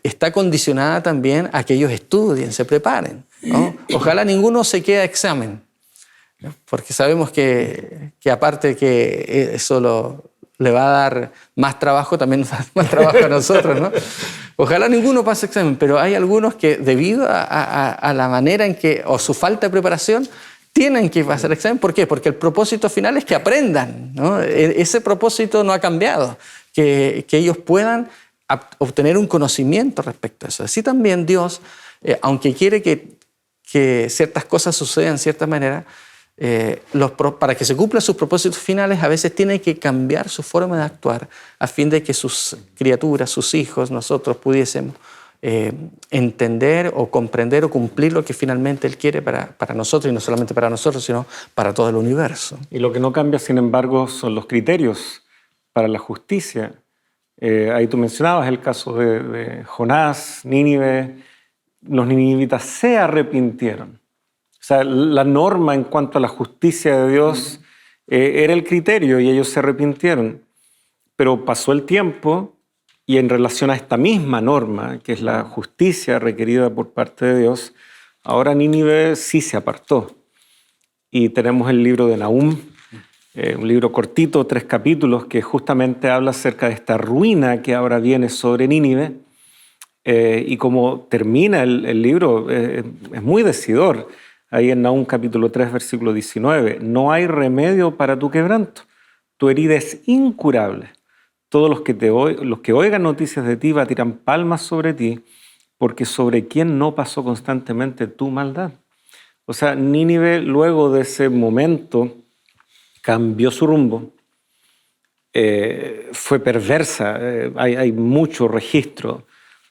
está condicionada también a que ellos estudien, se preparen, ¿no? Ojalá ninguno se quede a examen, ¿no? Porque sabemos que aparte que eso le va a dar más trabajo, también nos da más trabajo a nosotros, ¿no? Ojalá ninguno pase examen, pero hay algunos que debido a la manera en que, o su falta de preparación, tienen que pasar el examen. ¿Por qué? Porque el propósito final es que aprendan, ¿no? Ese propósito no ha cambiado, que ellos puedan obtener un conocimiento respecto a eso. Así también Dios, aunque quiere que ciertas cosas sucedan de cierta manera, para que se cumplan sus propósitos finales, a veces tiene que cambiar su forma de actuar a fin de que sus criaturas, sus hijos, nosotros pudiésemos entender o comprender o cumplir lo que finalmente Él quiere para nosotros, y no solamente para nosotros, sino para todo el universo. Y lo que no cambia, sin embargo, son los criterios para la justicia. Ahí tú mencionabas el caso de Jonás, Nínive. Los ninivitas se arrepintieron. O sea, la norma en cuanto a la justicia de Dios era el criterio y ellos se arrepintieron. Pero pasó el tiempo y en relación a esta misma norma, que es la justicia requerida por parte de Dios, ahora Nínive sí se apartó. Y tenemos el libro de Nahum, un libro cortito, 3 capítulos, que justamente habla acerca de esta ruina que ahora viene sobre Nínive. Y como termina el libro, es muy decidor. Ahí en Nahum capítulo 3, versículo 19. No hay remedio para tu quebranto. Tu herida es incurable. Todos los que oigan noticias de ti batirán palmas sobre ti, porque sobre quién no pasó constantemente tu maldad. O sea, Nínive luego de ese momento cambió su rumbo, fue perversa. Hay mucho registro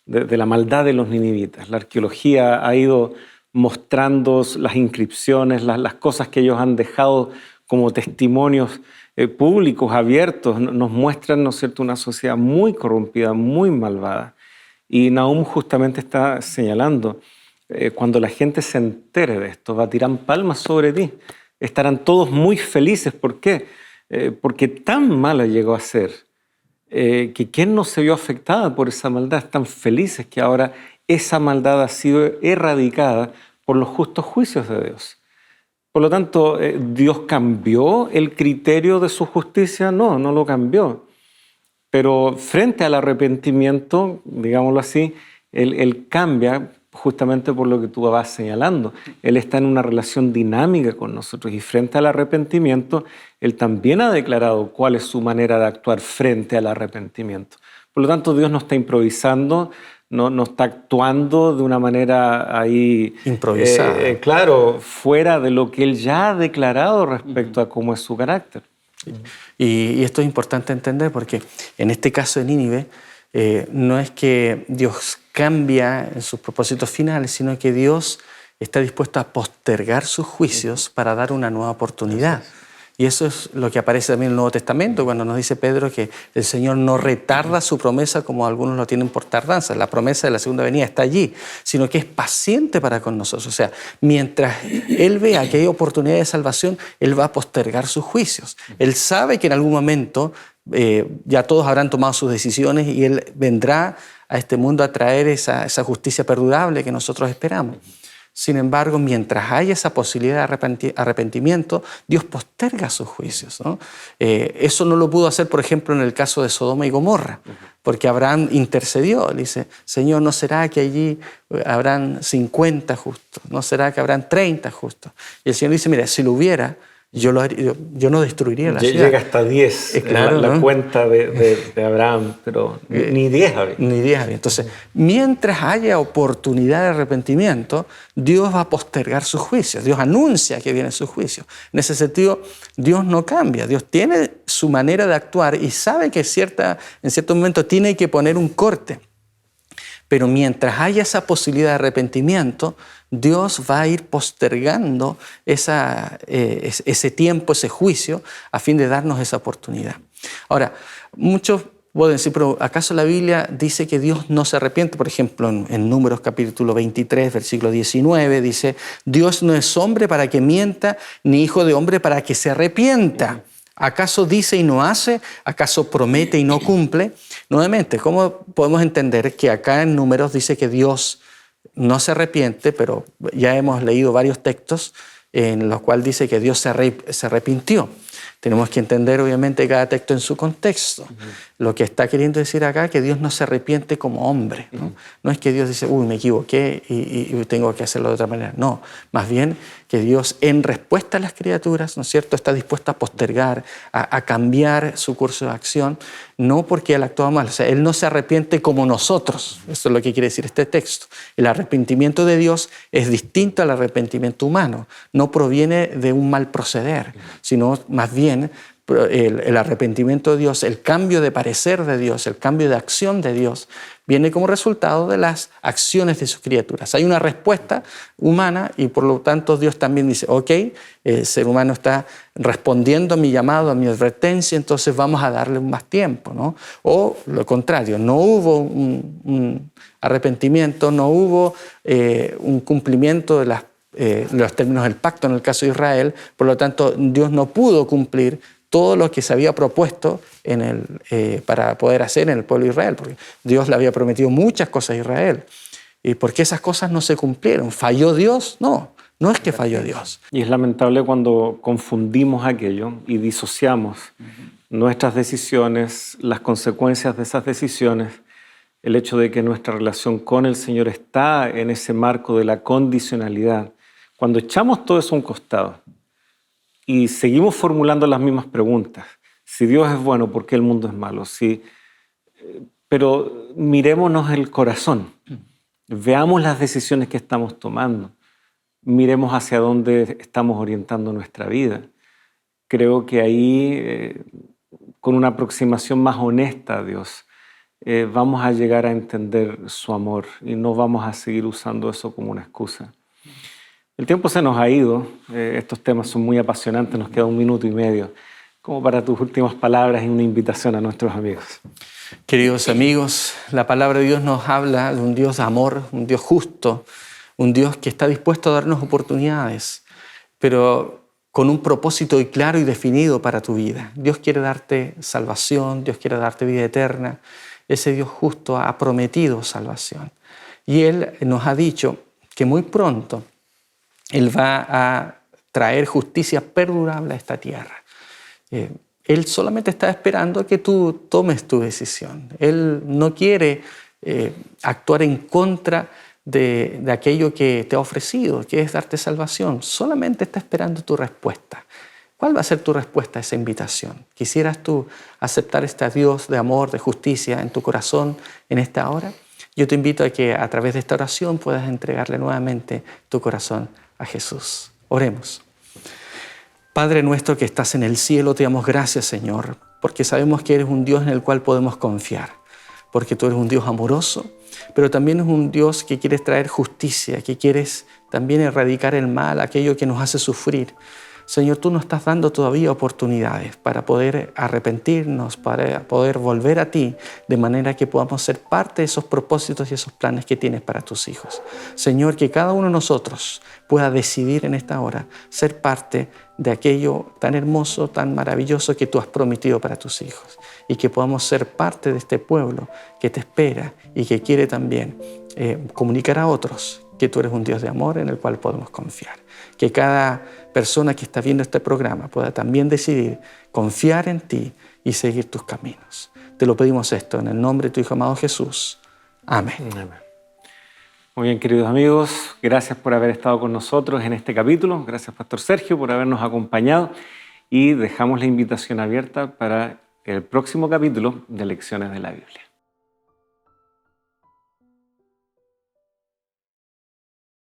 de la maldad de los ninivitas. La arqueología ha ido mostrando las inscripciones, las cosas que ellos han dejado como testimonios públicos, abiertos, nos muestran, ¿no es cierto?, una sociedad muy corrompida, muy malvada. Y Nahum justamente está señalando, cuando la gente se entere de esto, batirán palmas sobre ti, estarán todos muy felices. ¿Por qué? Porque tan mala llegó a ser, que quien no se vio afectada por esa maldad, están felices que ahora esa maldad ha sido erradicada por los justos juicios de Dios. Por lo tanto, ¿Dios cambió el criterio de su justicia? No, no lo cambió. Pero frente al arrepentimiento, digámoslo así, Él cambia justamente por lo que tú vas señalando. Él está en una relación dinámica con nosotros y frente al arrepentimiento, Él también ha declarado cuál es su manera de actuar frente al arrepentimiento. Por lo tanto, Dios no está improvisando, no está actuando de una manera ahí improvisada. Claro, fuera de lo que Él ya ha declarado respecto a cómo es su carácter. Y esto es importante entender porque en este caso de Nínive no es que Dios cambia en sus propósitos finales, sino que Dios está dispuesto a postergar sus juicios para dar una nueva oportunidad. Y eso es lo que aparece también en el Nuevo Testamento, cuando nos dice Pedro que el Señor no retarda su promesa como algunos lo tienen por tardanza. La promesa de la segunda venida está allí, sino que es paciente para con nosotros. O sea, mientras Él vea que hay oportunidad de salvación, Él va a postergar sus juicios. Él sabe que en algún momento ya todos habrán tomado sus decisiones y Él vendrá a este mundo a traer esa justicia perdurable que nosotros esperamos. Sin embargo, mientras haya esa posibilidad de arrepentimiento, Dios posterga sus juicios, ¿no? Eso no lo pudo hacer, por ejemplo, en el caso de Sodoma y Gomorra, porque Abraham intercedió. Le dice, Señor, ¿no será que allí habrán 50 justos? ¿No será que habrán 30 justos? Y el Señor dice, mira, si lo hubiera, yo no destruiría la ciudad. Llega hasta 10, claro, la ¿no? Cuenta de Abraham, pero ni 10 había. Ni 10 había. Entonces, mientras haya oportunidad de arrepentimiento, Dios va a postergar sus juicios. Dios anuncia que viene su juicio. En ese sentido, Dios no cambia. Dios tiene su manera de actuar y sabe que en cierto momento tiene que poner un corte. Pero mientras haya esa posibilidad de arrepentimiento, Dios va a ir postergando ese tiempo, ese juicio, a fin de darnos esa oportunidad. Ahora, muchos pueden decir, pero ¿acaso la Biblia dice que Dios no se arrepiente? Por ejemplo, en Números capítulo 23, versículo 19, dice, Dios no es hombre para que mienta, ni hijo de hombre para que se arrepienta. ¿Acaso dice y no hace? ¿Acaso promete y no cumple? Nuevamente, ¿cómo podemos entender que acá en Números dice que Dios no se arrepiente, pero ya hemos leído varios textos en los cuales dice que Dios se arrepintió? Tenemos que entender obviamente cada texto en su contexto. Lo que está queriendo decir acá es que Dios no se arrepiente como hombre. No es que Dios dice, uy, me equivoqué y tengo que hacerlo de otra manera. No, más bien que Dios en respuesta a las criaturas, ¿no es cierto?, está dispuesto a postergar, a cambiar su curso de acción, no porque Él actúa mal. O sea, Él no se arrepiente como nosotros. Eso es lo que quiere decir este texto. El arrepentimiento de Dios es distinto al arrepentimiento humano. No proviene de un mal proceder, sino más bien el arrepentimiento de Dios, el cambio de parecer de Dios, el cambio de acción de Dios, viene como resultado de las acciones de sus criaturas. Hay una respuesta humana y por lo tanto Dios también dice, ok, el ser humano está respondiendo a mi llamado, a mi advertencia, entonces vamos a darle más tiempo, ¿no? O lo contrario, no hubo un arrepentimiento, no hubo un cumplimiento de los términos del pacto en el caso de Israel, por lo tanto Dios no pudo cumplir todo lo que se había propuesto para poder hacer en el pueblo de Israel, porque Dios le había prometido muchas cosas a Israel. ¿Y por qué esas cosas no se cumplieron? ¿Falló Dios? No, no es que falló Dios. Y es lamentable cuando confundimos aquello y disociamos nuestras decisiones, las consecuencias de esas decisiones, el hecho de que nuestra relación con el Señor está en ese marco de la condicionalidad. Cuando echamos todo eso a un costado y seguimos formulando las mismas preguntas, si Dios es bueno, ¿por qué el mundo es malo? Pero mirémonos el corazón, veamos las decisiones que estamos tomando, miremos hacia dónde estamos orientando nuestra vida. Creo que ahí, con una aproximación más honesta a Dios, vamos a llegar a entender su amor y no vamos a seguir usando eso como una excusa. El tiempo se nos ha ido, estos temas son muy apasionantes, nos queda 1 minuto y medio, como para tus últimas palabras y una invitación a nuestros amigos. Queridos amigos, la palabra de Dios nos habla de un Dios de amor, un Dios justo, un Dios que está dispuesto a darnos oportunidades, pero con un propósito claro y definido para tu vida. Dios quiere darte salvación, Dios quiere darte vida eterna. Ese Dios justo ha prometido salvación. Y Él nos ha dicho que muy pronto Él va a traer justicia perdurable a esta tierra. Él solamente está esperando que tú tomes tu decisión. Él no quiere actuar en contra de aquello que te ha ofrecido, que es darte salvación. Solamente está esperando tu respuesta. ¿Cuál va a ser tu respuesta a esa invitación? ¿Quisieras tú aceptar este Dios de amor, de justicia en tu corazón en esta hora? Yo te invito a que a través de esta oración puedas entregarle nuevamente tu corazón a Jesús. Oremos. Padre nuestro que estás en el cielo, te damos gracias, Señor, porque sabemos que eres un Dios en el cual podemos confiar, porque tú eres un Dios amoroso, pero también es un Dios que quieres traer justicia, que quieres también erradicar el mal, aquello que nos hace sufrir. Señor, tú nos estás dando todavía oportunidades para poder arrepentirnos, para poder volver a ti, de manera que podamos ser parte de esos propósitos y esos planes que tienes para tus hijos. Señor, que cada uno de nosotros pueda decidir en esta hora ser parte de aquello tan hermoso, tan maravilloso que tú has prometido para tus hijos, y que podamos ser parte de este pueblo que te espera y que quiere también comunicar a otros que tú eres un Dios de amor en el cual podemos confiar. Que cada persona que está viendo este programa pueda también decidir confiar en ti y seguir tus caminos. Te lo pedimos esto en el nombre de tu Hijo amado Jesús. Amén. Amén. Muy bien, queridos amigos, gracias por haber estado con nosotros en este capítulo. Gracias, Pastor Sergio, por habernos acompañado y dejamos la invitación abierta para el próximo capítulo de Lecciones de la Biblia.